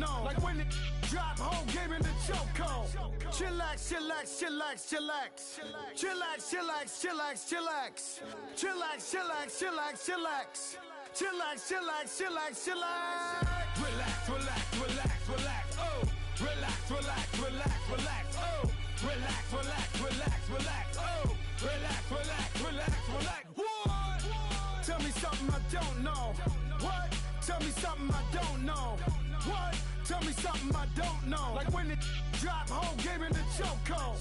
know. Like when it drop home, game in the chokehold. Chillax, chillax, chillax, chillax. Chillax, chillax, chillax, chillax. Chillax, chillax, chillax, chillax. Chillax, chillax, chillax, chillax. Relax, relax, relax, relax. Oh, relax, relax, relax, relax. Oh, relax, relax, relax, relax. Oh, relax, relax, relax, relax. What? Tell me something I don't know. What? Tell me something I don't know. What? Tell me something I don't know. Like when it drop home, game in the chokehold.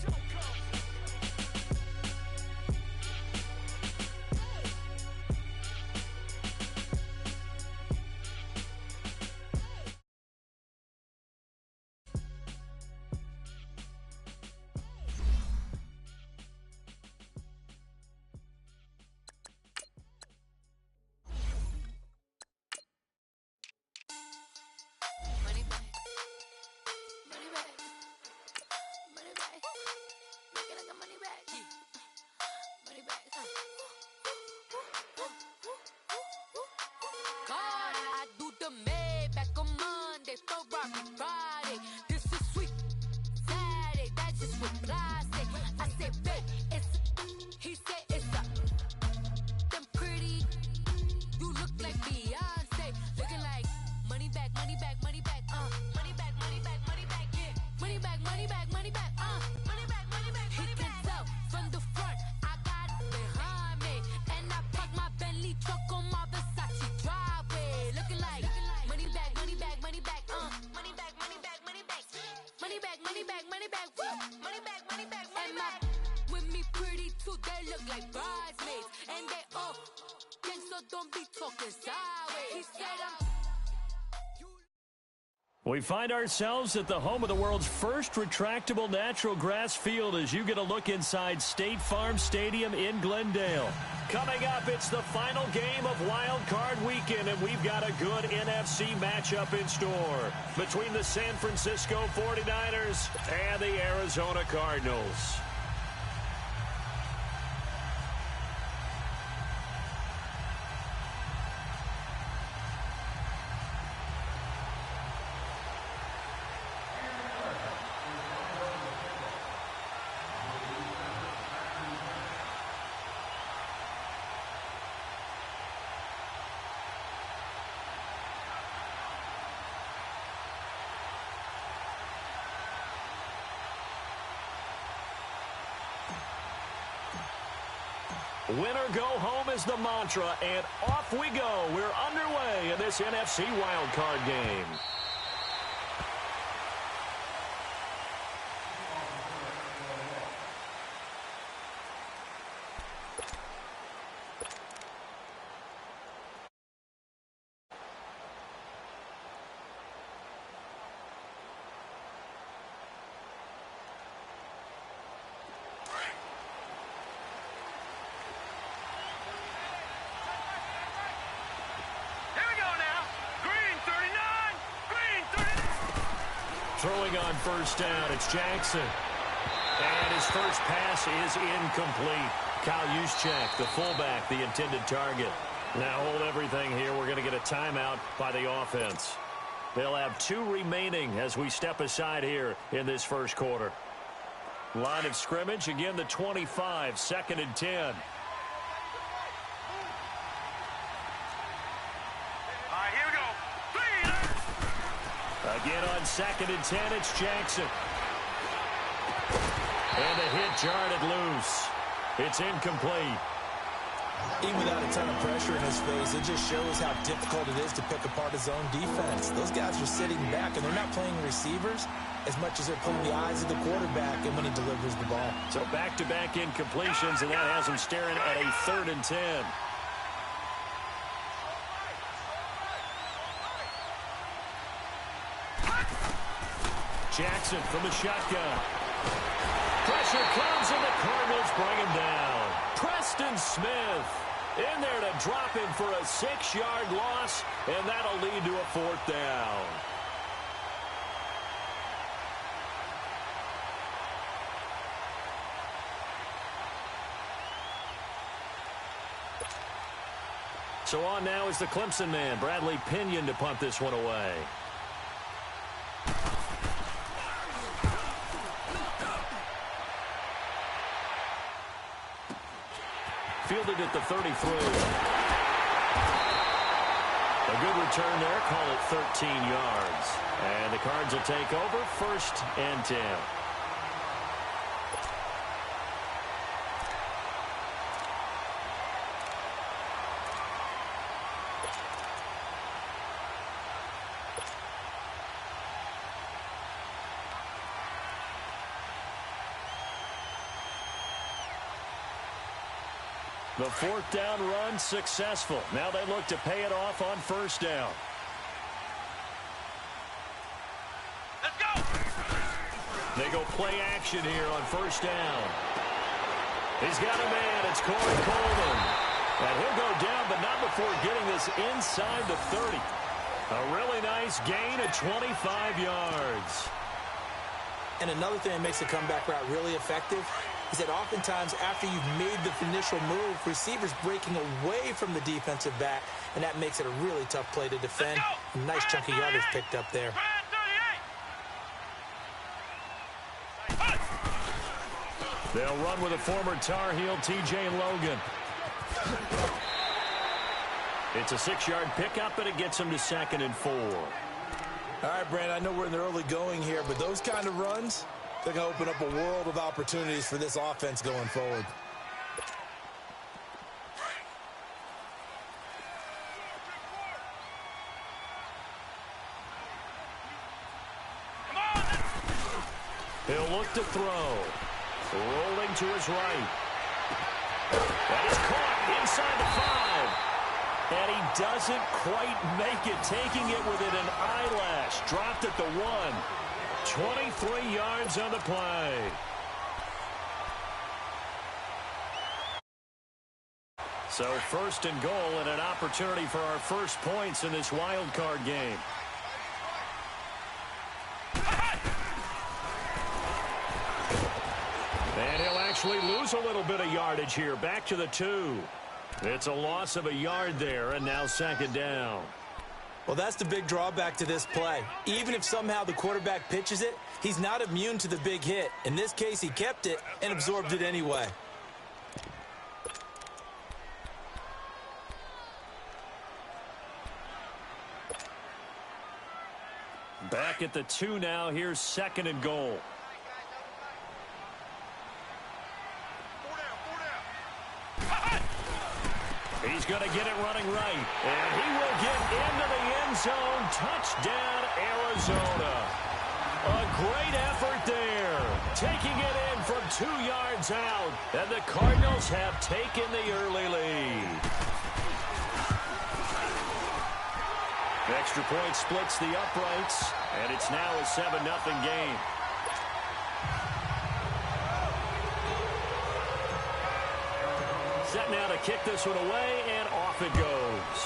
We find ourselves at the home of the world's first retractable natural grass field as you get a look inside State Farm Stadium in Glendale. Coming up, it's the final game of Wild Card Weekend, and we've got a good NFC matchup in store between the San Francisco 49ers and the Arizona Cardinals. Winner go home is the mantra, and off we go. We're underway in this NFC wildcard game. Throwing on first down, it's Jackson. And his first pass is incomplete. Kyle Juszczyk, the fullback, the intended target. Now hold everything here. We're going to get a timeout by the offense. They'll have 2 remaining as we step aside here in this first quarter. Line of scrimmage, again the 25, 2nd and 10. Again on 2nd and 10, it's Jackson. And the hit jarred loose. It's incomplete. Even without a ton of pressure in his face, it just shows how difficult it is to pick apart his own defense. Those guys are sitting back, and they're not playing receivers as much as they're playing the eyes of the quarterback and when he delivers the ball. So back-to-back incompletions, and that has him staring at a 3rd and 10. Jackson from the shotgun. Pressure comes, and the Cardinals bring him down. Preston Smith in there to drop him for a 6-yard loss, and that'll lead to a 4th down. So on now is the Clemson man, Bradley Pinion, to punt this one away. fielded at the 33. A good return there. Call it 13 yards. And the Cards will take over 1st and 10. The 4th down run successful. Now they look to pay it off on 1st down. Let's go! They go play action here on 1st down. He's got a man. It's Corey Coleman. And he'll go down, but not before getting this inside the 30. A really nice gain of 25 yards. And another thing that makes the comeback route really effective is that oftentimes after you've made the initial move, receivers breaking away from the defensive back, and that makes it a really tough play to defend. A nice chunk of yardage picked up there. They'll run with a former Tar Heel, T.J. Logan. It's a 6-yard pickup, and it gets him to 2nd and 4. All right, Brandon, I know we're in the early going here, but those kind of runs, they're going to open up a world of opportunities for this offense going forward. He'll look to throw. Rolling to his right. That is caught inside the 5. And he doesn't quite make it, taking it within an eyelash. Dropped at the 1. 23 yards on the play. So 1st and goal and an opportunity for our first points in this wild card game. And he'll actually lose a little bit of yardage here. Back to the 2. It's a loss of a yard there, and now 2nd down. Well, that's the big drawback to this play. Even if somehow the quarterback pitches it, he's not immune to the big hit. In this case, he kept it and absorbed it anyway. Back at the 2 now. Here's 2nd and goal. He's going to get it running right. And he will get into the end zone. Touchdown, Arizona. A great effort there. Taking it in from 2 yards out. And the Cardinals have taken the early lead. Extra point splits the uprights. And it's now a 7-0 game. Set now to kick this one away, and off it goes.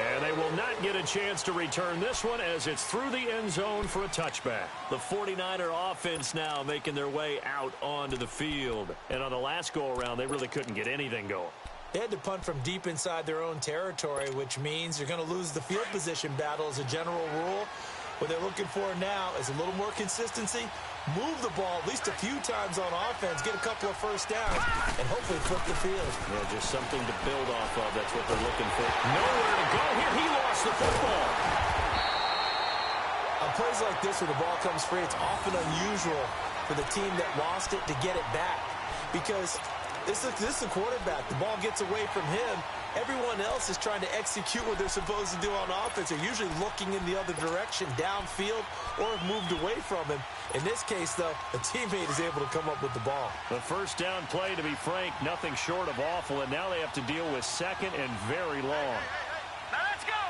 And they will not get a chance to return this one as it's through the end zone for a touchback. The 49er offense now making their way out onto the field. And on the last go-around, they really couldn't get anything going. They had to punt from deep inside their own territory, which means you're going to lose the field position battle as a general rule. What they're looking for now is a little more consistency, move the ball at least a few times on offense, get a couple of first downs, and hopefully flip the field. Yeah, just something to build off of. That's what they're looking for. Nowhere to go here. He lost the football. On plays like this where the ball comes free, it's often unusual for the team that lost it to get it back because this is the quarterback. The ball gets away from him. Everyone else is trying to execute what they're supposed to do on offense. They're usually looking in the other direction, downfield, or have moved away from him. In this case, though, a teammate is able to come up with the ball. The first down play, to be frank, nothing short of awful, and now they have to deal with 2nd and very long. Now let's go!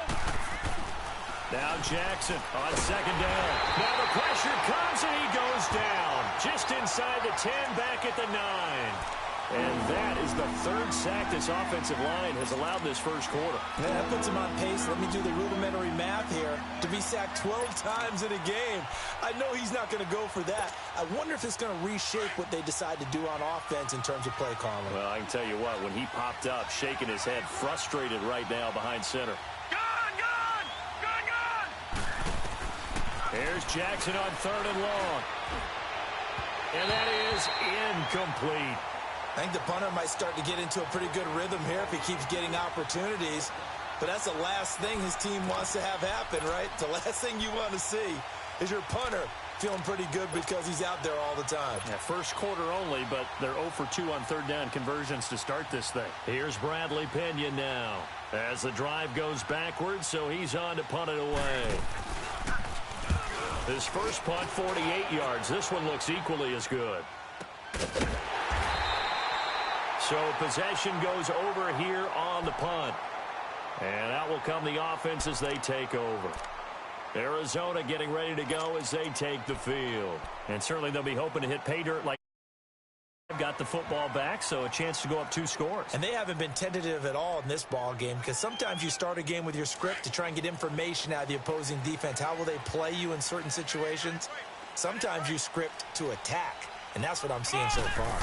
Now Jackson on 2nd down. Now the pressure comes, and he goes down. Just inside the 10, back at the 9. And that is the 3rd sack this offensive line has allowed this first quarter. Yeah, that puts him on pace. Let me do the rudimentary math here. To be sacked 12 times in a game, I know he's not going to go for that. I wonder if it's going to reshape what they decide to do on offense in terms of play calling. Well, I can tell you what, when he popped up, shaking his head, frustrated right now behind center. Gone, gone! Gone, gone! Here's Jackson on 3rd and long. And that is incomplete. I think the punter might start to get into a pretty good rhythm here if he keeps getting opportunities. But that's the last thing his team wants to have happen, right? The last thing you want to see is your punter feeling pretty good because he's out there all the time. Yeah, first quarter only, but they're 0 for 2 on third down conversions to start this thing. Here's Bradley Pinion now as the drive goes backwards, so he's on to punt it away. His first punt, 48 yards. This one looks equally as good. So possession goes over here on the punt. And out will come the offense as they take over. Arizona getting ready to go as they take the field. And certainly they'll be hoping to hit pay dirt like they've got the football back, so a chance to go up 2 scores. And they haven't been tentative at all in this ball game because sometimes you start a game with your script to try and get information out of the opposing defense. How will they play you in certain situations? Sometimes you script to attack, and that's what I'm seeing so far.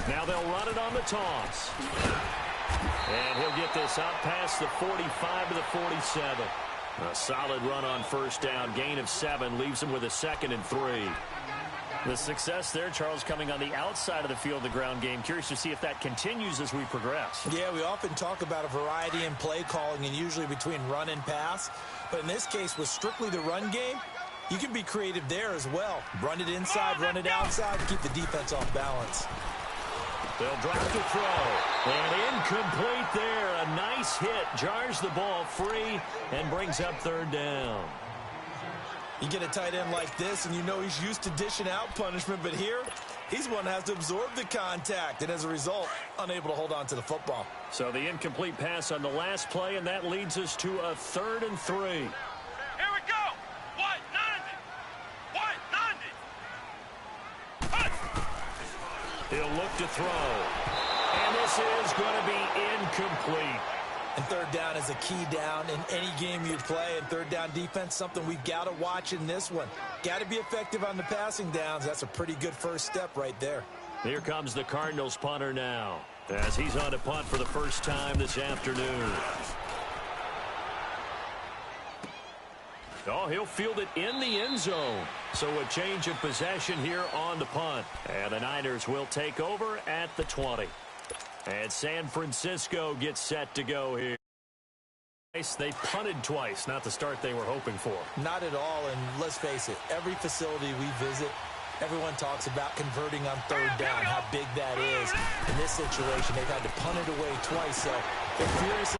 Now they'll run it on the toss. And he'll get this out past the 45 to the 47. A solid run on first down. Gain of 7 leaves him with a 2nd and 3. The success there, Charles, coming on the outside of the field, the ground game. Curious to see if that continues as we progress. Yeah, we often talk about a variety in play calling and usually between run and pass. But in this case, with strictly the run game, you can be creative there as well. Run it inside, run it outside, keep the defense off balance. They'll drop to throw. And incomplete there. A nice hit. Jars the ball free and brings up third down. You get a tight end like this, and you know he's used to dishing out punishment. But here, he's one that has to absorb the contact. And as a result, unable to hold on to the football. So the incomplete pass on the last play, and that leads us to a 3rd and 3. Here we go. White 90. White 90. He'll look to throw. And this is going to be incomplete. And third down is a key down in any game you play. And third down defense, something we've got to watch in this one. Got to be effective on the passing downs. That's a pretty good first step right there. Here comes the Cardinals punter now as he's on to punt for the first time this afternoon. Oh, he'll field it in the end zone. So a change of possession here on the punt. And the Niners will take over at the 20. And San Francisco gets set to go here. They punted twice, not the start they were hoping for. Not at all, and let's face it, every facility we visit, everyone talks about converting on third down, how big that is. In this situation, they've had to punt it away twice, so they're furious on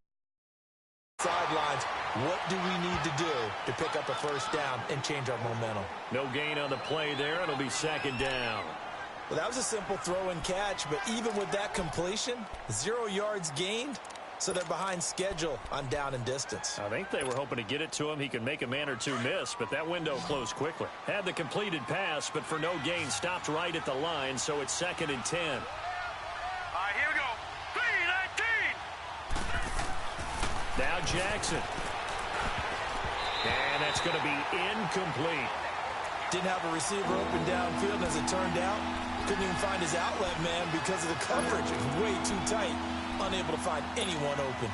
the sidelines. What do we need to do to pick up a first down and change our momentum? No gain on the play there. It'll be 2nd down. Well, that was a simple throw and catch, but even with that completion, 0 yards gained, so they're behind schedule on down and distance. I think they were hoping to get it to him. He could make a man or two miss, but that window closed quickly. Had the completed pass, but for no gain, stopped right at the line, so it's 2nd and 10. All right, here we go. 3-19. Now Jackson. And that's going to be incomplete. Didn't have a receiver open downfield, as it turned out. Couldn't even find his outlet man because of the coverage. It was way too tight. Unable to find anyone open.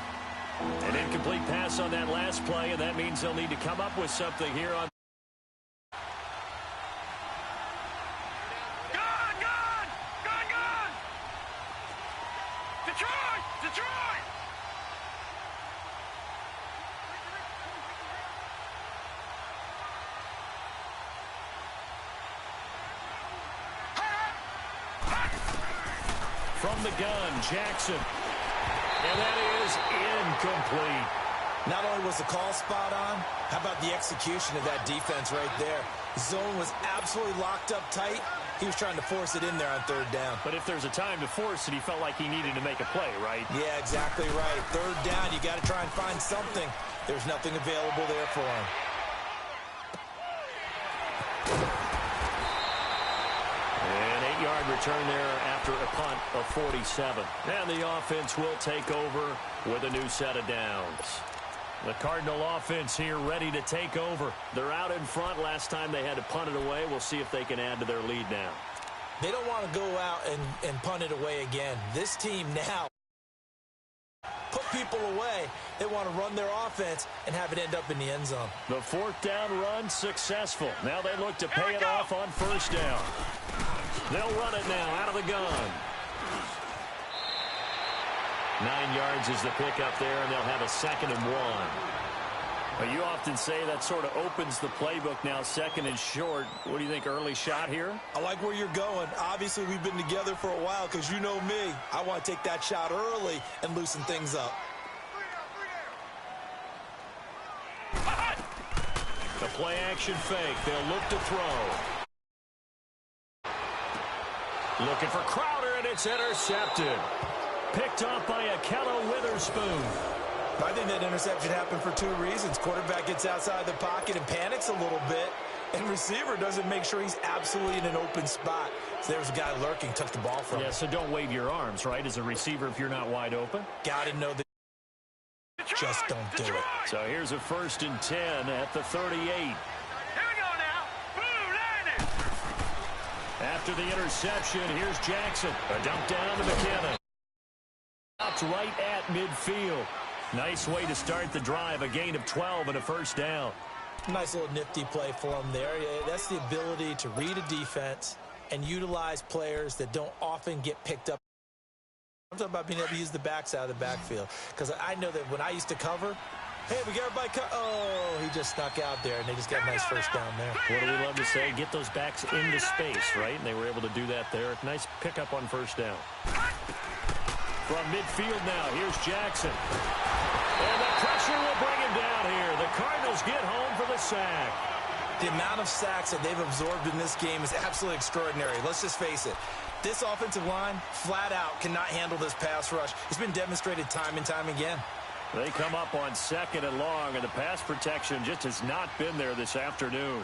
An incomplete pass on that last play, and that means they'll need to come up with something here on. Gone, gone, gone, gone. Detroit, Detroit. From the gun, Jackson. And that is incomplete. Not only was the call spot on, how about the execution of that defense right there? Zone was absolutely locked up tight. He was trying to force it in there on third down. But if there's a time to force it, he felt like he needed to make a play, right? Yeah, exactly right. Third down, you got to try and find something. There's nothing available there for him. An 8-yard return there after a punt of 47. And the offense will take over with a new set of downs. The Cardinal offense here ready to take over. They're out in front. Last time they had to punt it away. We'll see if they can add to their lead now. They don't want to go out and punt it away again. This team now put people away. They want to run their offense and have it end up in the end zone. The fourth down run successful. Now they look to pay it off on first down. They'll run it now out of the gun. 9 yards is the pickup there, and they'll have a 2nd and 1. Well, you often say that sort of opens the playbook now, 2nd and short. What do you think, early shot here? I like where you're going. Obviously, we've been together for a while because you know me. I want to take that shot early and loosen things up. The play-action fake. They'll look to throw. Looking for Crowder, and it's intercepted. Picked off by Akello Witherspoon. I think that interception happened for 2 reasons. Quarterback gets outside the pocket and panics a little bit, and receiver doesn't make sure he's absolutely in an open spot. So there was a guy lurking, took the ball from him. Yeah, so don't wave your arms, right, as a receiver if you're not wide open. Got to know that. Just don't do it. So here's a 1st and 10 at the 38. Here we go now. Boom, line it. After the interception, here's Jackson. A dump down to McKinnon. Out right at midfield. Nice way to start the drive. A gain of 12 and a 1st down. Nice little nifty play for him there. That's the ability to read a defense and utilize players that don't often get picked up. I'm talking about being able to use the backside of the backfield. Because I know that when I used to cover, hey, we got everybody oh, he just snuck out there, and they just got a nice 1st down there. What do we love to say? Get those backs into space, right? And they were able to do that there. Nice pickup on 1st down. From midfield now, here's Jackson. And the pressure will bring him down here. The Cardinals get home for the sack. The amount of sacks that they've absorbed in this game is absolutely extraordinary. Let's just face it. This offensive line, flat out, cannot handle this pass rush. It's been demonstrated time and time again. They come up on 2nd and long, and the pass protection just has not been there this afternoon.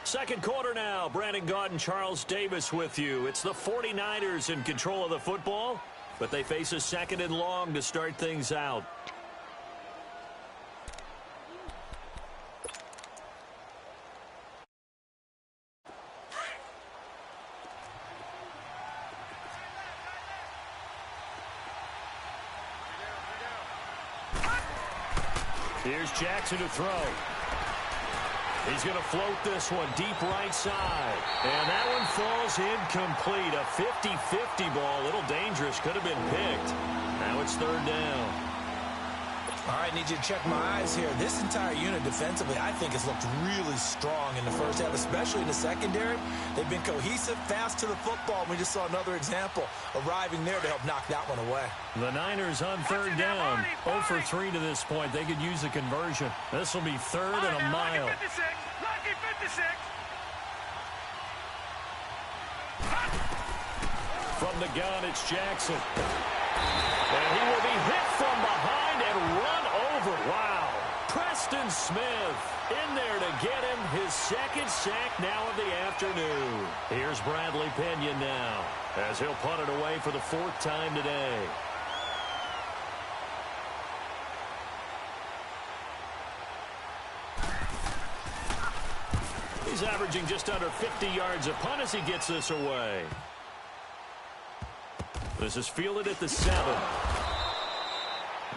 Second quarter now. Brandon Gaudin and Charles Davis with you. It's the 49ers in control of the football, but they face a 2nd and long to start things out. Here's Jackson to throw. He's going to float this one deep right side. And that one falls incomplete. A 50-50 ball. A little dangerous. Could have been picked. Now it's 3rd down. All right, need you to check my eyes here. This entire unit defensively, I think, has looked really strong in the first half, especially in the secondary. They've been cohesive, fast to the football. We just saw another example arriving there to help knock that one away. The Niners on 3rd down. 0 for 3 to this point. They could use a conversion. This will be 3rd and a mile. Lucky 56. From the gun, it's Jackson. And he will be hit from behind and run over. Wow. Preston Smith in there to get him his 2nd sack now of the afternoon. Here's Bradley Pena now as he'll punt it away for the 4th time today. He's averaging just under 50 yards a punt as he gets this away. This is fielded at the 7.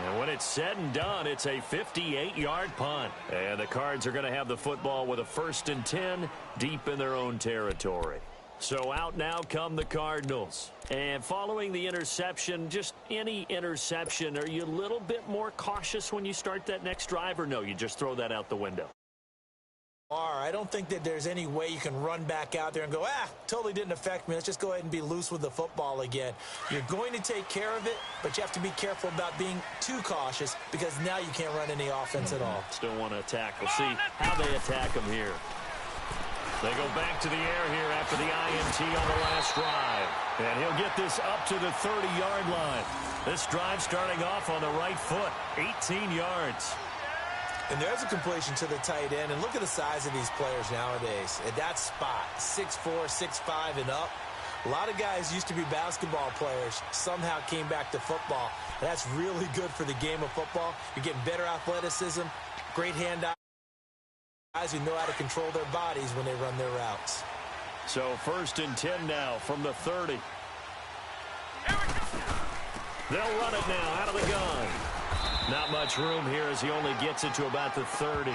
And when it's said and done, it's a 58-yard punt. And the Cards are going to have the football with a 1st and 10 deep in their own territory. So out now come the Cardinals. And following the interception, just any interception, are you a little bit more cautious when you start that next drive, or no, you just throw that out the window? I don't think that there's any way you can run back out there and go, totally didn't affect me. Let's just go ahead and be loose with the football again. You're going to take care of it, but you have to be careful about being too cautious because now you can't run any offense at all. Still want to attack. We'll see how they attack them here. They go back to the air here after the INT on the last drive. And he'll get this up to the 30-yard line. This drive starting off on the right foot, 18 yards. And there's a completion to the tight end. And look at the size of these players nowadays. At that spot, 6'4", 6'5", and up. A lot of guys used to be basketball players, somehow came back to football. That's really good for the game of football. You're getting better athleticism, great hand-eye. Guys who know how to control their bodies when they run their routes. So 1st and 10 now from the 30. They'll run it now out of the gun. Not much room here as he only gets it to about the 30.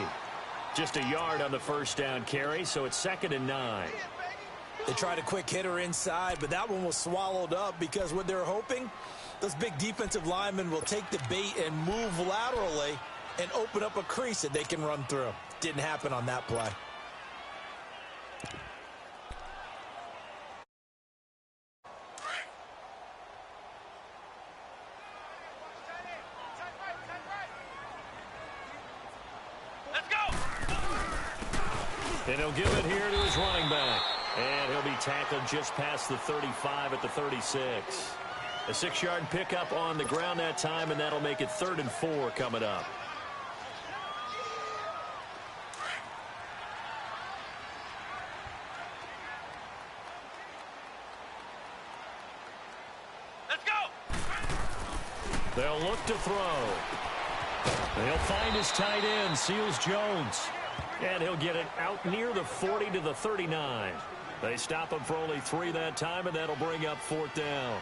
Just a yard on the first down carry, so it's 2nd and 9. They tried a quick hitter inside, but that one was swallowed up because what they're hoping, those big defensive linemen will take the bait and move laterally and open up a crease that they can run through. Didn't happen on that play. And he'll give it here to his running back. And he'll be tackled just past the 35 at the 36. A 6-yard pickup on the ground that time, and that'll make it 3rd and 4 coming up. Let's go. They'll look to throw. They'll find his tight end, Seals Jones. And he'll get it out near the 40 to the 39. They stop him for only 3 that time, and that'll bring up 4th down.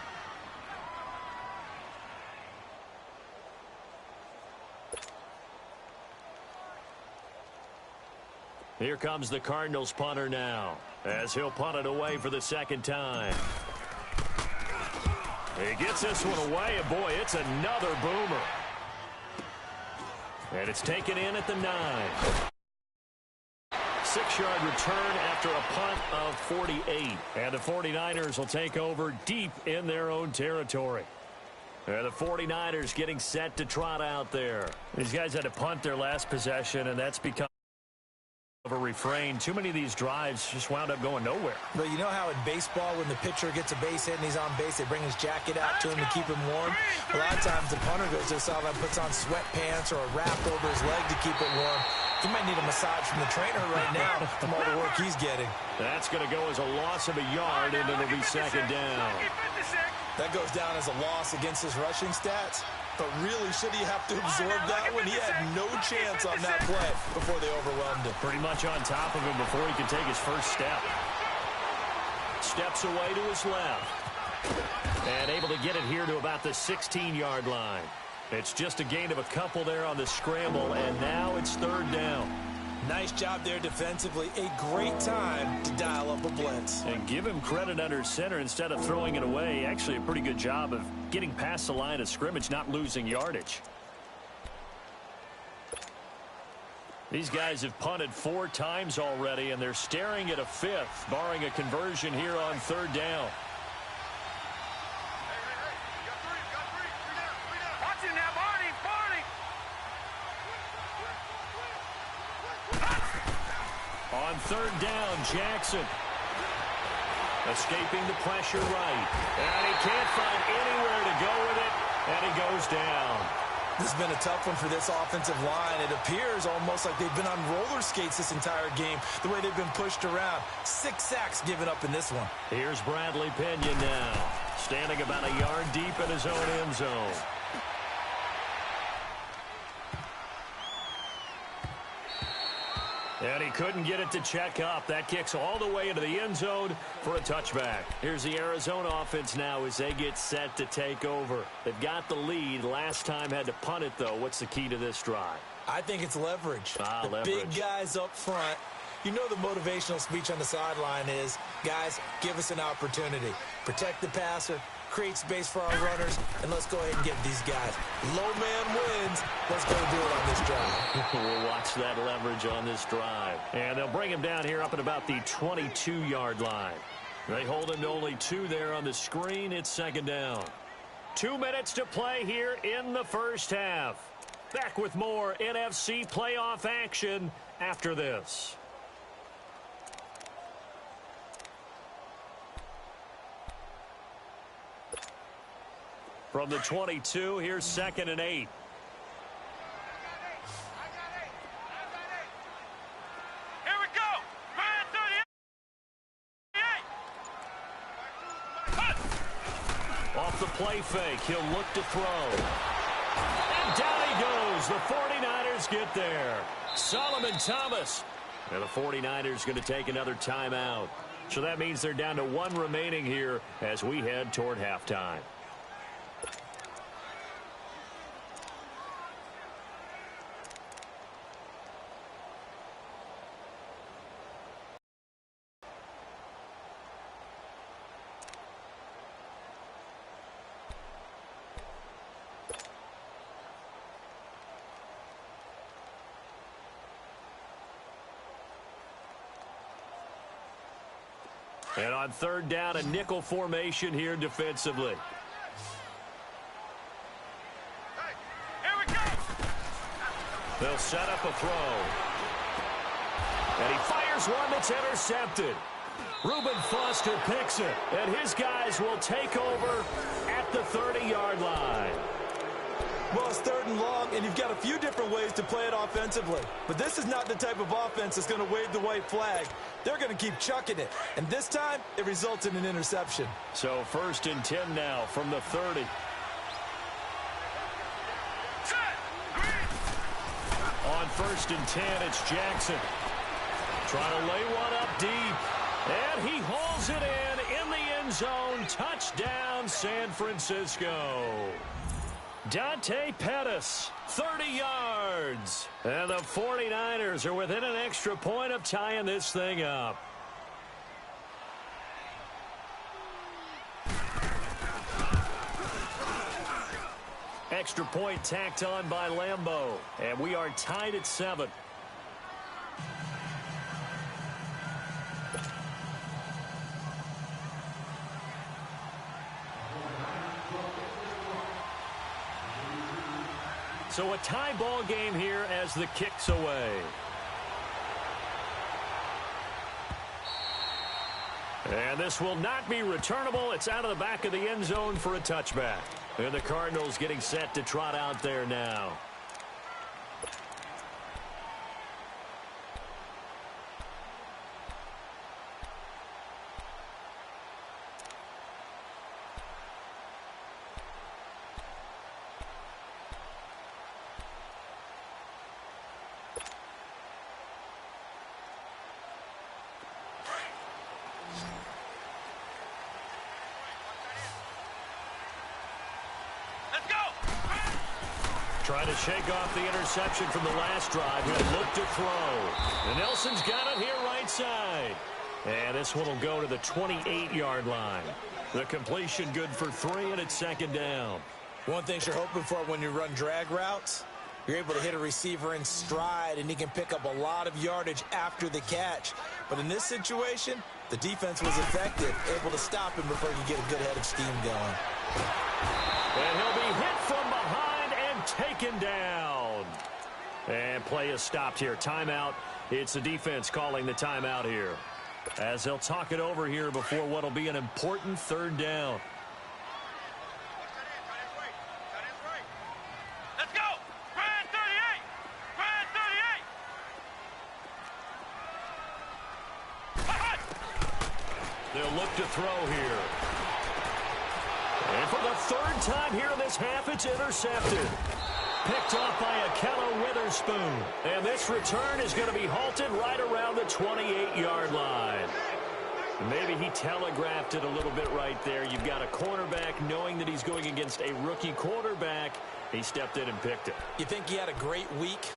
Here comes the Cardinals punter now, as he'll punt it away for the 2nd time. He gets this one away, and boy, it's another boomer. And it's taken in at the 9. 6-yard return after a punt of 48. And the 49ers will take over deep in their own territory. And the 49ers getting set to trot out there. These guys had to punt their last possession, and that's become of a refrain. Too many of these drives just wound up going nowhere. But you know how in baseball, when the pitcher gets a base hit and he's on base, they bring his jacket out to him to keep him warm? A lot of times the punter goes to the sideline, puts on sweatpants or a wrap over his leg to keep it warm. He might need a massage from the trainer right now from all the work he's getting. That's going to go as a loss of a yard, and it'll be 2nd down. That goes down as a loss against his rushing stats. But really, should he have to absorb that when he had no chance on that play before they overwhelmed him? Pretty much on top of him before he can take his first step. Steps away to his left. And able to get it here to about the 16-yard line. It's just a gain of a couple there on the scramble, and now it's 3rd down. Nice job there defensively. A great time to dial up a blitz. And give him credit under center instead of throwing it away. Actually, a pretty good job of getting past the line of scrimmage, not losing yardage. These guys have punted 4 times already, and they're staring at a 5th, barring a conversion here on 3rd down. On 3rd down, Jackson. Escaping the pressure right. And he can't find anywhere to go with it, and he goes down. This has been a tough one for this offensive line. It appears almost like they've been on roller skates this entire game, the way they've been pushed around. 6 sacks given up in this one. Here's Bradley Pinion now, standing about a yard deep in his own end zone. And he couldn't get it to check up. That kicks all the way into the end zone for a touchback. Here's the Arizona offense now as they get set to take over. They've got the lead. Last time had to punt it, though. What's the key to this drive? I think it's leverage. Leverage. Big guys up front. You know the motivational speech on the sideline is, guys, give us an opportunity. Protect the passer, create space for our runners, and let's go ahead and get these guys. Low man wins. Let's go do it on this drive. We'll watch that leverage on this drive. And they'll bring him down here up at about the 22-yard line. They hold him to only 2 there on the screen. It's 2nd down. 2 minutes to play here in the first half. Back with more NFC playoff action after this. From the 22, here's 2nd and 8. Here we go. off the play fake. He'll look to throw. And down he goes. The 49ers get there. Solomon Thomas. And the 49ers going to take another timeout. So that means they're down to one remaining here as we head toward halftime. And on third down, a nickel formation here defensively. Hey, here we go. They'll set up a throw. And he fires one that's intercepted. Reuben Foster picks it. And his guys will take over at the 30-yard line. Well, it's third and long, and you've got a few different ways to play it offensively. But this is not the type of offense that's going to wave the white flag. They're going to keep chucking it. And this time, it results in an interception. So 1st and 10 now from the 30. On 1st and 10, it's Jackson. Trying to lay one up deep. And he hauls it in the end zone. Touchdown, San Francisco. Dante Pettis, 30 yards. And the 49ers are within an extra point of tying this thing up. Extra point tacked on by Lambeau. And we are tied at 7. So a tie ball game here as the kick's away. And this will not be returnable. It's out of the back of the end zone for a touchback. And the Cardinals getting set to trot out there now. Trying to shake off the interception from the last drive. He'll look to throw. And Nelson's got it here right side. And this one will go to the 28-yard line. The completion good for 3, and it's 2nd down. One thing you're hoping for when you run drag routes, you're able to hit a receiver in stride, and he can pick up a lot of yardage after the catch. But in this situation, the defense was effective, able to stop him before you get a good head of steam going. And he'll be hit from behind. Taken down. And play is stopped here. Timeout. It's the defense calling the timeout here. As they'll talk it over here before what will be an important 3rd down. Let's go. Brand 38. Brand 38. They'll look to throw here. And for the 3rd time here in this half, it's intercepted. Picked off by Akello Witherspoon. And this return is going to be halted right around the 28-yard line. Maybe he telegraphed it a little bit right there. You've got a cornerback knowing that he's going against a rookie quarterback. He stepped in and picked it. You think he had a great week?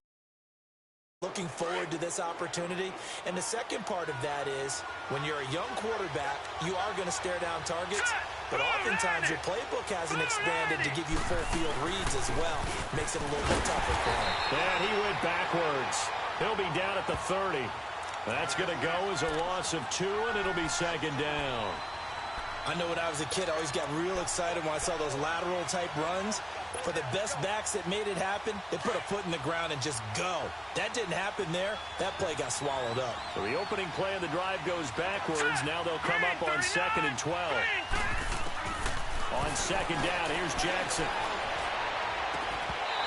Looking forward to this opportunity. And the second part of that is, when you're a young quarterback, you are going to stare down targets. But oftentimes your playbook hasn't expanded to give you full field reads as well. Makes it a little bit tougher for him. And he went backwards. He'll be down at the 30. That's going to go as a loss of 2, and it'll be 2nd down. I know when I was a kid, I always got real excited when I saw those lateral-type runs. For the best backs that made it happen, they put a foot in the ground and just go. That didn't happen there. That play got swallowed up. So the opening play of the drive goes backwards. Now they'll come up on 2nd and 12. On 2nd down, here's Jackson.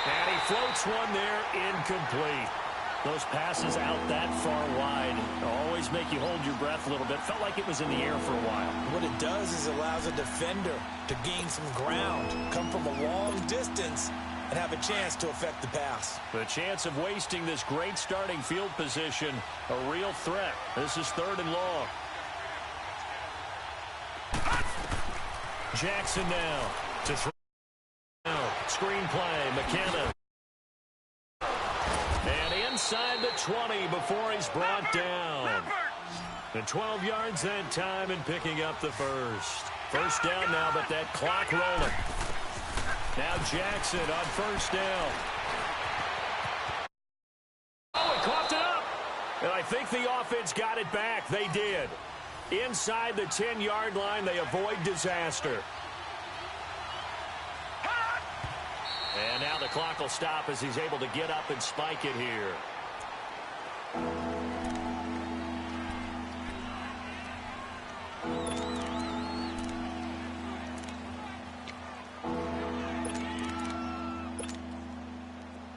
And he floats one there, incomplete. Those passes out that far wide always make you hold your breath a little bit. Felt like it was in the air for a while. What it does is allows a defender to gain some ground, come from a long distance, and have a chance to affect the pass. The chance of wasting this great starting field position, a real threat. This is 3rd and long. Jackson now to throw. Screen play, McKenna. And inside the 20 before he's brought down. And 12 yards that time and picking up the first. First down now, but that clock rolling. Now Jackson on first down. Oh, he coughed it up. And I think the offense got it back. They did. Inside the 10-yard line, they avoid disaster. And now the clock will stop as he's able to get up and spike it here.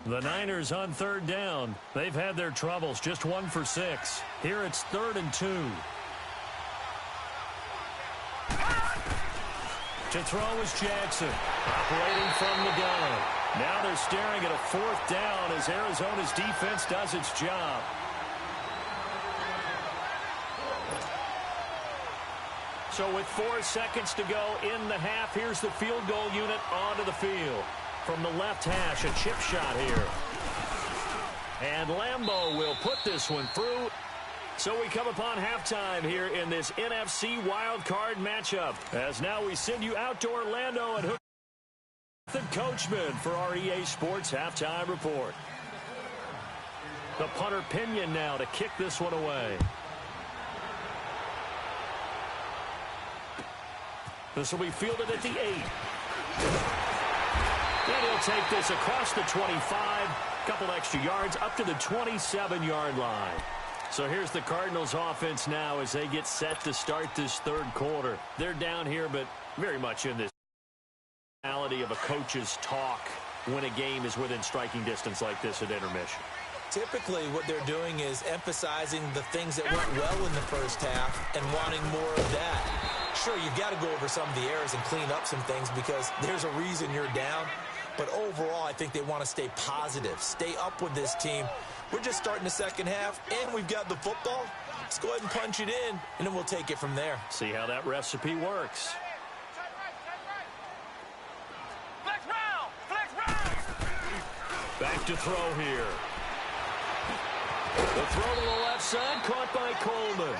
The Niners on 3rd down. They've had their troubles, just 1 for 6. Here it's 3rd and 2. To throw is Jackson, operating from the gun. Now they're staring at a 4th down as Arizona's defense does its job. So with 4 seconds to go in the half, here's the field goal unit onto the field. From the left hash, a chip shot here. And Lambeau will put this one through. So we come upon halftime here in this NFC wildcard matchup. As now we send you out to Orlando and the Coachman for our EA Sports halftime report. The punter Pinion now to kick this one away. This will be fielded at the 8. And he'll take this across the 25. Couple extra yards up to the 27-yard line. So here's the Cardinals offense now as they get set to start this 3rd quarter. They're down here, but very much in this reality of a coach's talk when a game is within striking distance like this at intermission. Typically, what they're doing is emphasizing the things that went well in the first half and wanting more of that. Sure, you've got to go over some of the errors and clean up some things because there's a reason you're down. But overall, I think they want to stay positive, stay up with this team. We're just starting the second half, and we've got the football. Let's go ahead and punch it in, and then we'll take it from there. See how that recipe works. Flex round! Flex round! Back to throw here. The throw to the left side, caught by Coleman.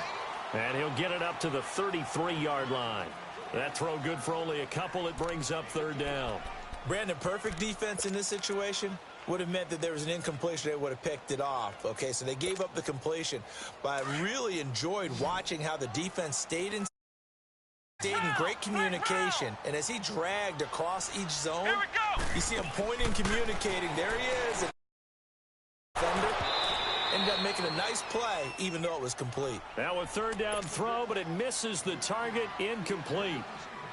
And he'll get it up to the 33-yard line. That throw good for only a couple. It brings up 3rd down. Brandon, perfect defense in this situation would have meant that there was an incompletion. They would have picked it off. Okay, so they gave up the completion. But I really enjoyed watching how the defense stayed in great communication. And as he dragged across each zone, you see him pointing, communicating. There he is. Defender ended up making a nice play, even though it was complete. Now a 3rd down throw, but it misses the target, incomplete.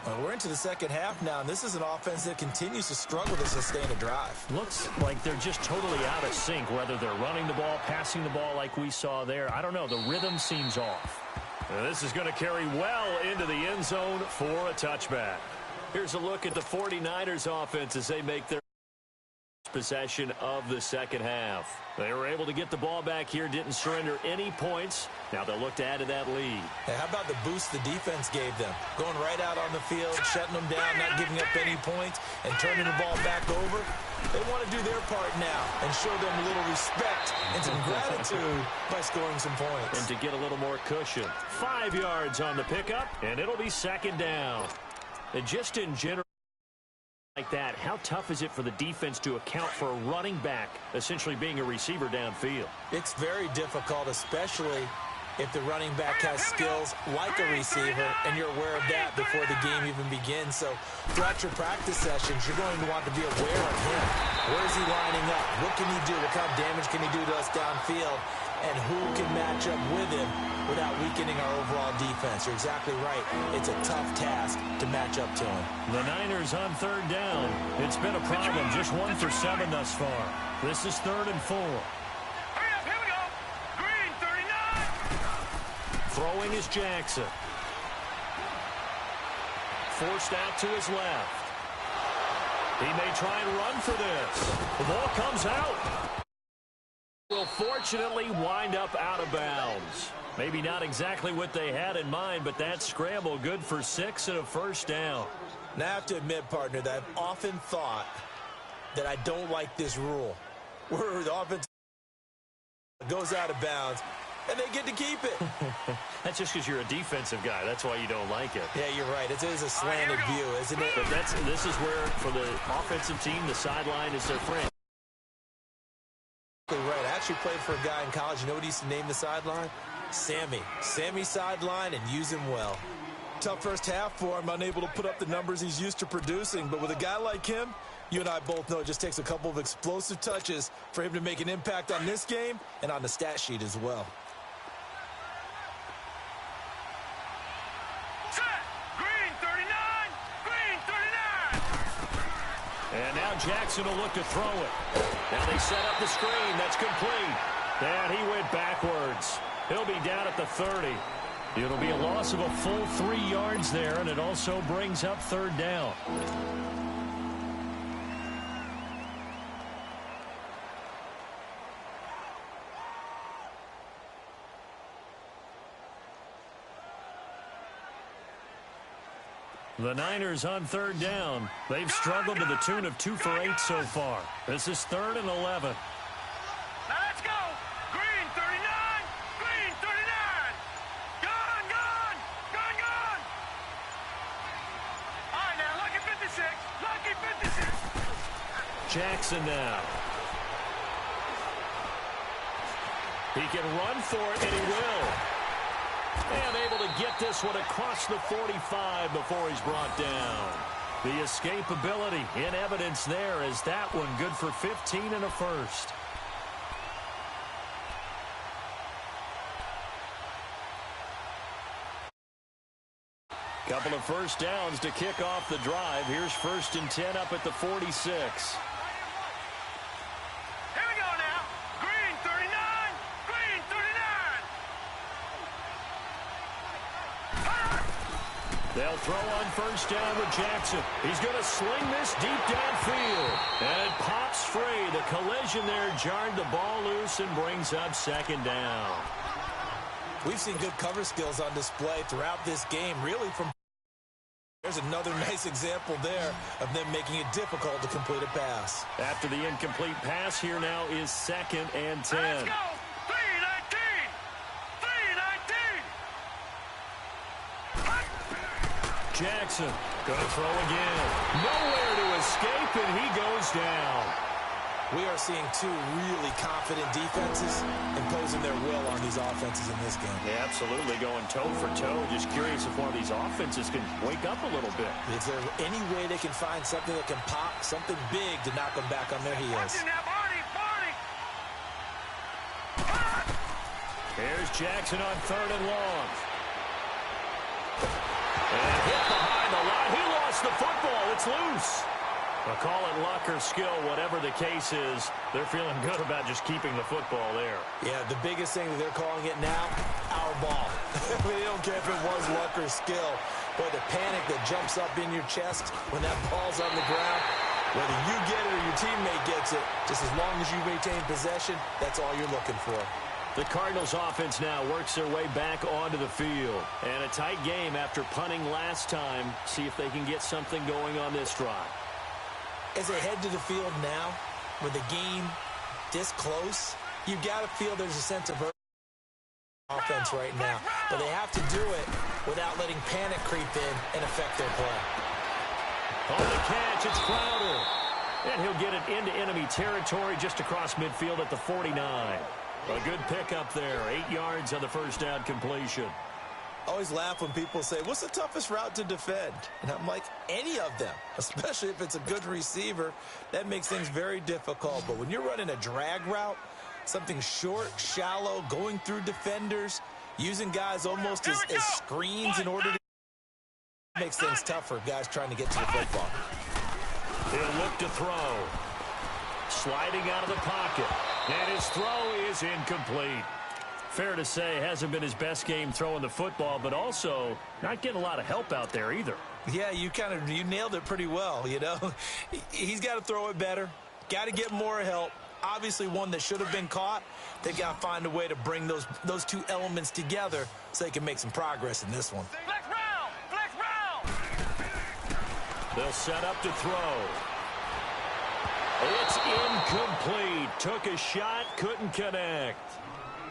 Well, we're into the second half now, and this is an offense that continues to struggle to sustain a drive. Looks like they're just totally out of sync, whether they're running the ball, passing the ball like we saw there. I don't know. The rhythm seems off. And this is going to carry well into the end zone for a touchback. Here's a look at the 49ers offense as they make their possession of the second half. They were able to get the ball back here, didn't surrender any points. Now they'll look to add to that lead. Hey, how about the boost the defense gave them? Going right out on the field, shutting them down, not giving up any points, and turning the ball back over. They want to do their part now and show them a little respect and some gratitude by scoring some points. And to get a little more cushion. 5 yards on the pickup, and it'll be 2nd down. And just in general, like that, how tough is it for the defense to account for a running back essentially being a receiver downfield? It's very difficult, especially if the running back has skills like a receiver, and you're aware of that before the game even begins. So throughout your practice sessions, you're going to want to be aware of him. Where is he lining up? What can he do? What kind of damage can he do to us downfield? And who can match up with him without weakening our overall defense? You're exactly right. It's a tough task to match up to him. The Niners on 3rd down. It's been a problem. Just 1 for 7 thus far. This is 3rd and 4. Throwing is Jackson. Forced out to his left. He may try and run for this. The ball comes out. Will fortunately wind up out of bounds. Maybe not exactly what they had in mind, but that scramble good for 6 and a first down. Now, I have to admit, partner, that I've often thought that I don't like this rule, where the offense goes out of bounds, and they get to keep it. That's just because you're a defensive guy. That's why you don't like it. Yeah, you're right. It is a slanted view, isn't it? But this is where, for the offensive team, the sideline is their friend. Right. I actually played for a guy in college. You know what he used to name the sideline? Sammy. Sammy sideline, and use him well. Tough first half for him, unable to put up the numbers he's used to producing. But with a guy like him, you and I both know it just takes a couple of explosive touches for him to make an impact on this game and on the stat sheet as well. Set. Green 39. Green 39. And now Jackson will look to throw it. Now they set up the screen. That's complete. And he went backwards. He'll be down at the 30. It'll be a loss of a full 3 yards there, and it also brings up third down. The Niners on third down. They've struggled to the tune of 2 for 8 so far. This is 3rd and 11. Now let's go. Green 39. Green 39. Gone, gone. Gone, gone. All right, now, lucky 56. Lucky 56. Jackson now. He can run for it, and he will. And able to get this one across the 45 before he's brought down. The escapability in evidence there as that one good for 15 and a first. Couple of first downs to kick off the drive. Here's 1st and 10 up at the 46. They'll throw on first down with Jackson. He's going to sling this deep downfield. And it pops free. The collision there jarred the ball loose and brings up 2nd down. We've seen good cover skills on display throughout this game, really from... There's another nice example there of them making it difficult to complete a pass. After the incomplete pass, here now is 2nd and 10. Let's go. 3-19. 3-19. Jackson going to throw again. Nowhere to escape, and he goes down. We are seeing 2 really confident defenses imposing their will on these offenses in this game. Yeah, absolutely, going toe for toe. Just curious if one of these offenses can wake up a little bit. Is there any way they can find something that can pop, something big to knock them back on their heels? Here's Jackson on 3rd and long. And hit behind the line. He lost the football. It's loose. I'll call it luck or skill, whatever the case is. They're feeling good about just keeping the football there. Yeah, the biggest thing that they're calling it now, our ball. They don't care if it was luck or skill. But the panic that jumps up in your chest when that ball's on the ground, whether you get it or your teammate gets it, just as long as you retain possession, that's all you're looking for. The Cardinals offense now works their way back onto the field. And a tight game after punting last time. See if they can get something going on this drive. As they head to the field now, with the game this close, you've got to feel there's a sense of offense right now. But they have to do it without letting panic creep in and affect their play. On the catch, it's Crowder. And he'll get it into enemy territory just across midfield at the 49. A good pickup there. 8 yards on the first down completion. I always laugh when people say, what's the toughest route to defend? And I'm like, any of them, especially if it's a good receiver. That makes things very difficult. But when you're running a drag route, something short, shallow, going through defenders, using guys almost as screens in order to makes things tough for guys trying to get to the football. He'll look to throw. Sliding out of the pocket. And his throw is incomplete. Fair to say, hasn't been his best game throwing the football, but also not getting a lot of help out there either. Yeah, you nailed it pretty well, you know. He's got to throw it better, got to get more help. Obviously one that should have been caught. They got to find a way to bring those two elements together so they can make some progress in this one. Flex round! Flex round! They'll set up to throw. It's incomplete. Took a shot, couldn't connect.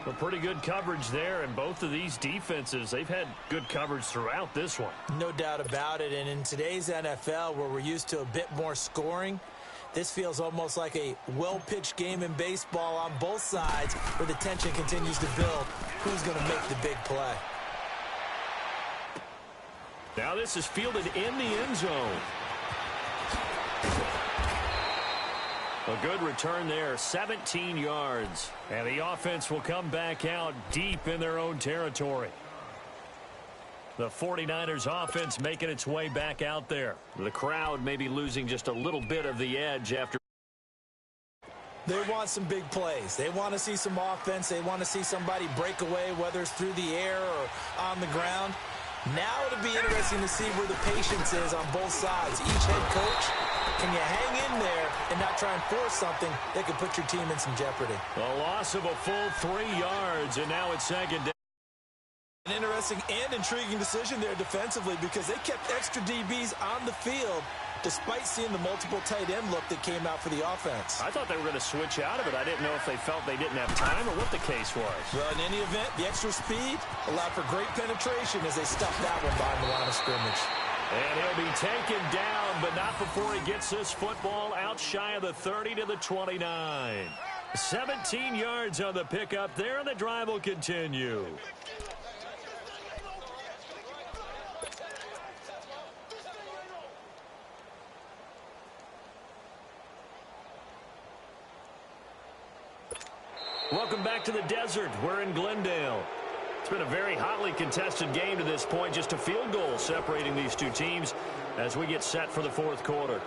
But pretty good coverage there, and both of these defenses, they've had good coverage throughout this one. No doubt about it, and in today's NFL, where we're used to a bit more scoring, this feels almost like a well-pitched game in baseball on both sides where the tension continues to build. Who's going to make the big play? Now this is fielded in the end zone. A good return there, 17 yards. And the offense will come back out deep in their own territory. The 49ers offense making its way back out there. The crowd may be losing just a little bit of the edge after. They want some big plays. They want to see some offense. They want to see somebody break away, whether it's through the air or on the ground. Now it'll be interesting to see where the patience is on both sides. Each head coach, can you hang in there and not try and force something that could put your team in some jeopardy? A loss of a full 3 yards, and now it's second down. An interesting and intriguing decision there defensively because they kept extra DBs on the field despite seeing the multiple tight end look that came out for the offense. I thought they were going to switch out of it. I didn't know if they felt they didn't have time or what the case was. Well, in any event, the extra speed allowed for great penetration as they stuffed that one behind the line of scrimmage. And he'll be taken down, but not before he gets this football out shy of the 30 to the 29. 17 yards on the pickup there, and the drive will continue. Welcome back to the desert. We're in Glendale. It's been a very hotly contested game to this point. Just a field goal separating these two teams as we get set for the fourth quarter.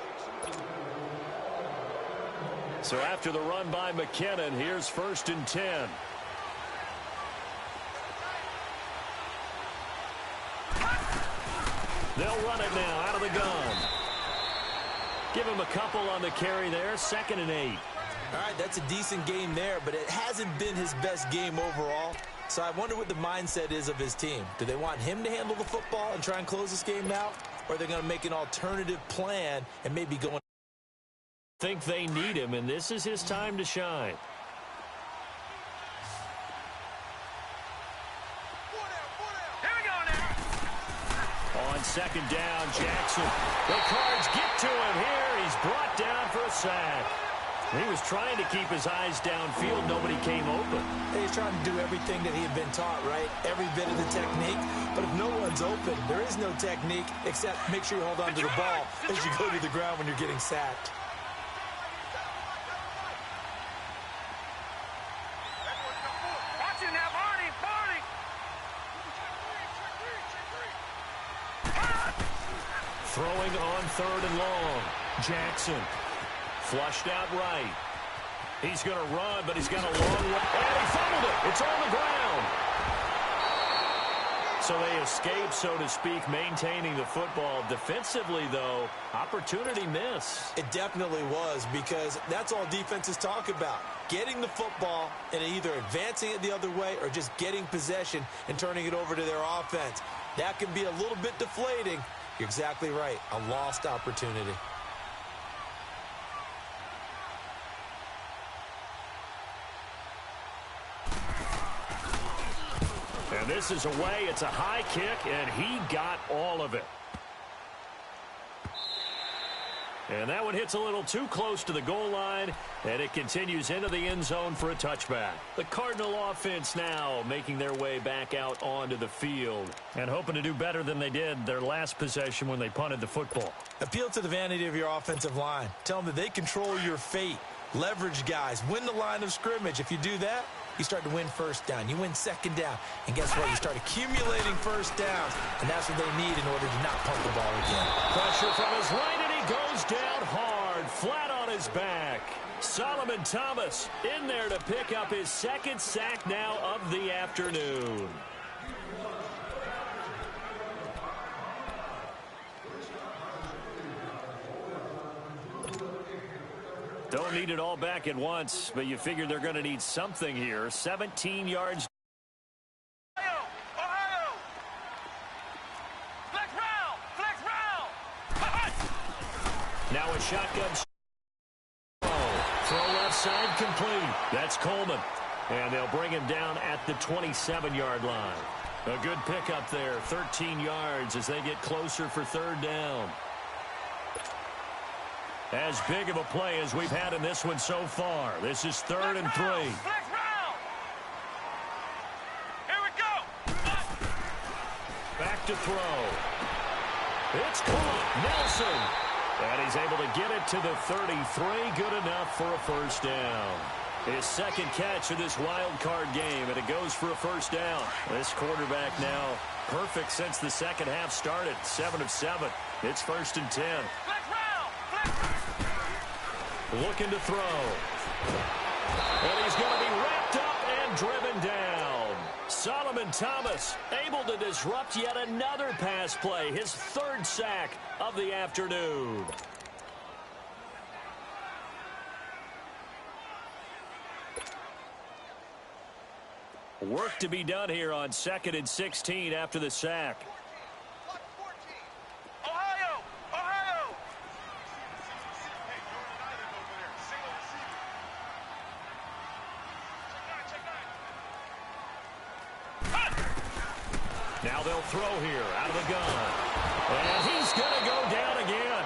So after the run by McKinnon, here's 1st and 10. They'll run it now out of the gun. Give him a couple on the carry there. 2nd and 8. All right, that's a decent game there, but it hasn't been his best game overall. So I wonder what the mindset is of his team. Do they want him to handle the football and try and close this game out? Or are they going to make an alternative plan and maybe go? Think they need him, and this is his time to shine. Here we go now. On 2nd down, Jackson. The Cards get to him here. He's brought down for a sack. He was trying to keep his eyes downfield. Nobody came open. He's trying to do everything that he had been taught, right? Every bit of the technique. But if no one's open, there is no technique except make sure you hold on to the ball as you go to the ground when you're getting sacked. Watch it now, Barney. Throwing on 3rd and long. Jackson. Flushed out right. He's going to run, but he's got a long way. And he fumbled it. It's on the ground. So they escape, so to speak, maintaining the football. Defensively, though, opportunity miss. It definitely was because that's all defenses talk about. Getting the football and either advancing it the other way or just getting possession and turning it over to their offense. That can be a little bit deflating. You're exactly right. A lost opportunity. And this is away. It's a high kick, and he got all of it. And that one hits a little too close to the goal line, and it continues into the end zone for a touchback. The Cardinal offense now making their way back out onto the field and hoping to do better than they did their last possession when they punted the football. Appeal to the vanity of your offensive line. Tell them that they control your fate. Leverage guys. Win the line of scrimmage. If you do that, you start to win 1st down. You win 2nd down. And guess what? You start accumulating 1st downs. And that's what they need in order to not punt the ball again. Pressure from his right, and he goes down hard. Flat on is back. Solomon Thomas in there to pick up his second sack now of the afternoon. Don't need it all back at once, but you figure they're going to need something here. 17 yards. Ohio! Flex round! Now a shotgun. Throw left side complete. That's Coleman. And they'll bring him down at the 27-yard line. A good pickup there. 13 yards as they get closer for third down. As big of a play as we've had in this one so far. This is 3rd and 3. Flex round! Here we go! Back to throw. It's caught. Nelson. And he's able to get it to the 33. Good enough for a first down. His second catch of this wild card game, and it goes for a first down. This quarterback now perfect since the second half started. 7 of 7. It's 1st and 10. Flex round! Looking to throw. And he's going to be wrapped up and driven down. Solomon Thomas able to disrupt yet another pass play. His 3rd sack of the afternoon. Work to be done here on 2nd and 16 after the sack. Ohio! Now they'll throw here out of the gun. And he's going to go down again.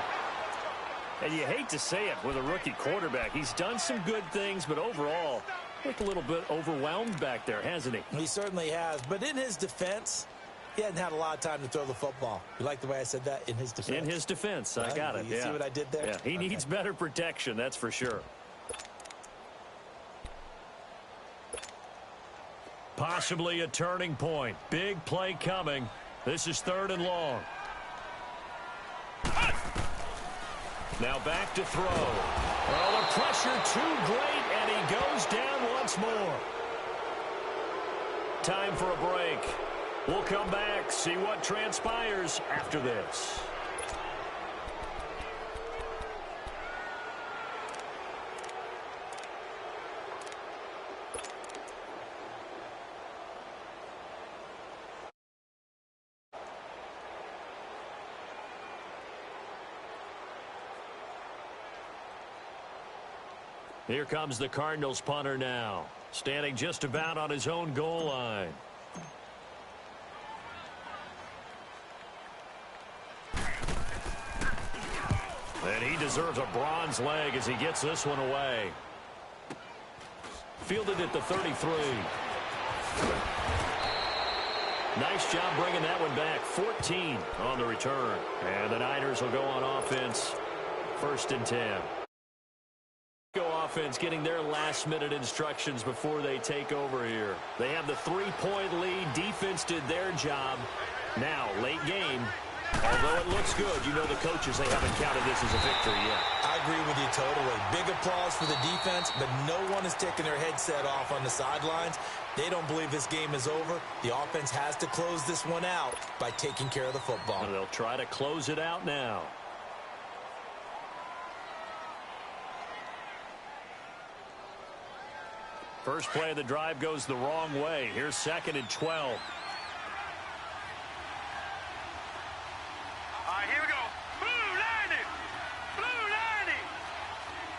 And you hate to say it with a rookie quarterback. He's done some good things, but overall, looked a little bit overwhelmed back there, hasn't he? He certainly has. But in his defense, he hadn't had a lot of time to throw the football. You like the way I said that? In his defense? In his defense. I got it. You see what I did there? Yeah, he needs better protection, that's for sure. Possibly a turning point. Big play coming. This is 3rd and long. Now back to throw. Well, the pressure too great, and he goes down once more. Time for a break. We'll come back, see what transpires after this. Here comes the Cardinals punter now, standing just about on his own goal line. And he deserves a bronze leg as he gets this one away. Fielded at the 33. Nice job bringing that one back. 14 on the return. And the Niners will go on offense. 1st and 10. Offense getting their last-minute instructions before they take over here. They have the 3-point lead. Defense did their job. Now, late game. Although it looks good, you know the coaches, they haven't counted this as a victory yet. I agree with you totally. Big applause for the defense, but no one is taking their headset off on the sidelines. They don't believe this game is over. The offense has to close this one out by taking care of the football. And they'll try to close it out now. First play of the drive goes the wrong way. Here's 2nd and 12. All right, here we go. Blue lining! Blue lining!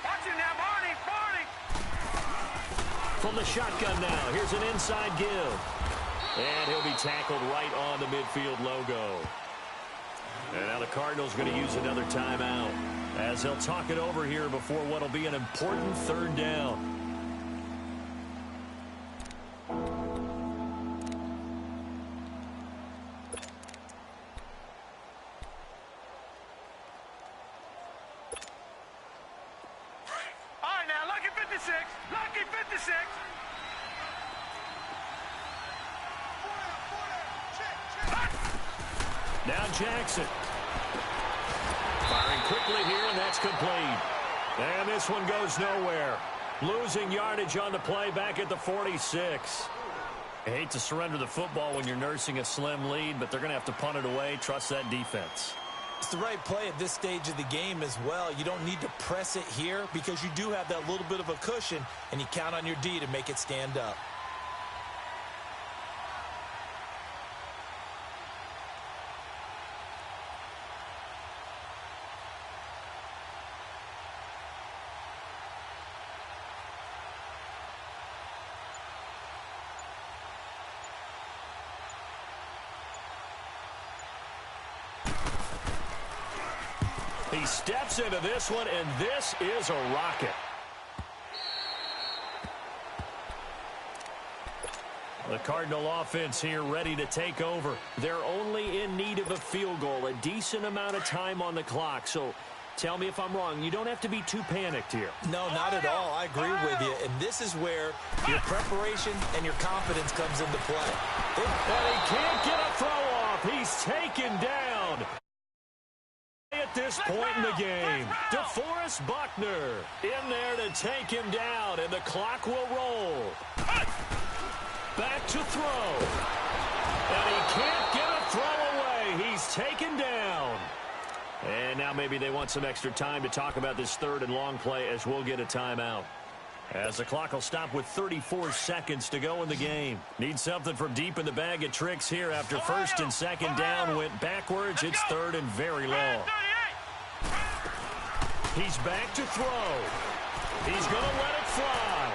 Watch it now, Barney! From the shotgun now, here's an inside give. And he'll be tackled right on the midfield logo. And now the Cardinals going to use another timeout as they'll talk it over here before what will be an important 3rd down. Lucky 56. Now Jackson. Firing quickly here, and that's complete. And this one goes nowhere. Losing yardage on the play back at the 46. I hate to surrender the football when you're nursing a slim lead, but they're going to have to punt it away. Trust that defense. It's the right play at this stage of the game as well. You don't need to press it here because you do have that little bit of a cushion, and you count on your D to make it stand up. He steps into this one, and this is a rocket. The Cardinal offense here ready to take over. They're only in need of a field goal, a decent amount of time on the clock. So tell me if I'm wrong. You don't have to be too panicked here. No, not at all. I agree with you. And this is where your preparation and your confidence comes into play. And he can't get a throw off. He's taken down. At this point in the game, DeForest Buckner in there to take him down, and the clock will roll. Back to throw. And he can't get a throw away. He's taken down. And now maybe they want some extra time to talk about this third and long play as we'll get a timeout. As the clock will stop with 34 seconds to go in the game. Need something from deep in the bag of tricks here after first and second down went backwards. It's third and very long. He's back to throw. He's going to let it fly.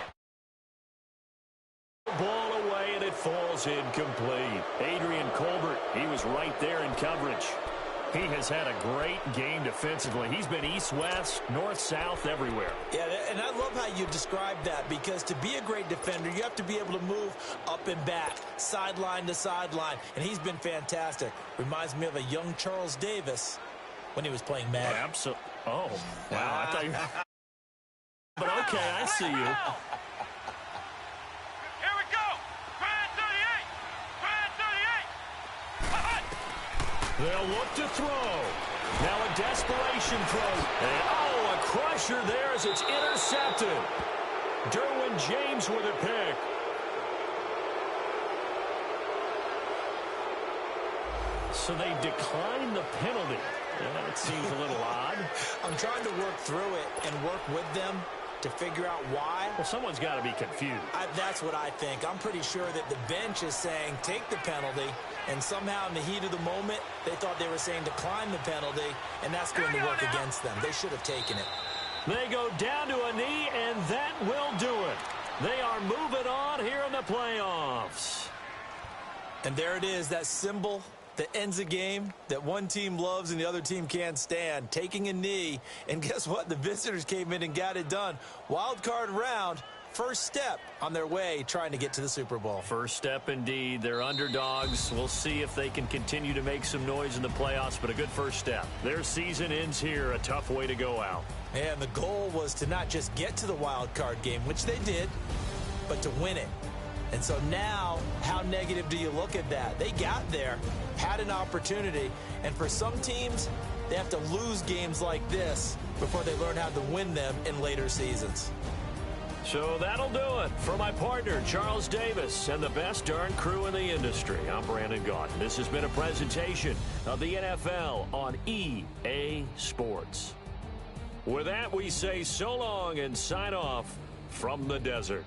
Ball away, and it falls incomplete. Adrian Colbert, he was right there in coverage. He has had a great game defensively. He's been east-west, north-south, everywhere. Yeah, and I love how you describe that, because to be a great defender, you have to be able to move up and back, sideline to sideline, and he's been fantastic. Reminds me of a young Charles Davis when he was playing Madden. Absolutely. Oh, wow. I thought you... But okay, I see you. Here we go. Grand 38. They'll look to throw. Now a desperation throw. And, oh, a crusher there as it's intercepted. Derwin James with a pick. So they declined the penalty. Yeah, that seems a little odd. I'm trying to work through it and work with them to figure out why. Well, someone's got to be confused. That's what I think. I'm pretty sure that the bench is saying take the penalty, and somehow in the heat of the moment, they thought they were saying decline the penalty, and that's going to work against them. They should have taken it. They go down to a knee, and that will do it. They are moving on here in the playoffs. And there it is, that symbol that ends a game that one team loves and the other team can't stand, taking a knee. And guess what? The visitors came in and got it done. Wild card round, first step on their way trying to get to the Super Bowl. First step indeed. They're underdogs. We'll see if they can continue to make some noise in the playoffs, but a good first step. Their season ends here, a tough way to go out. And the goal was to not just get to the wild card game, which they did, but to win it. And so now, how negative do you look at that? They got there, had an opportunity, and for some teams, they have to lose games like this before they learn how to win them in later seasons. So that'll do it. For my partner, Charles Davis, and the best darn crew in the industry, I'm Brandon Gaudin. This has been a presentation of the NFL on EA Sports. With that, we say so long and sign off from the desert.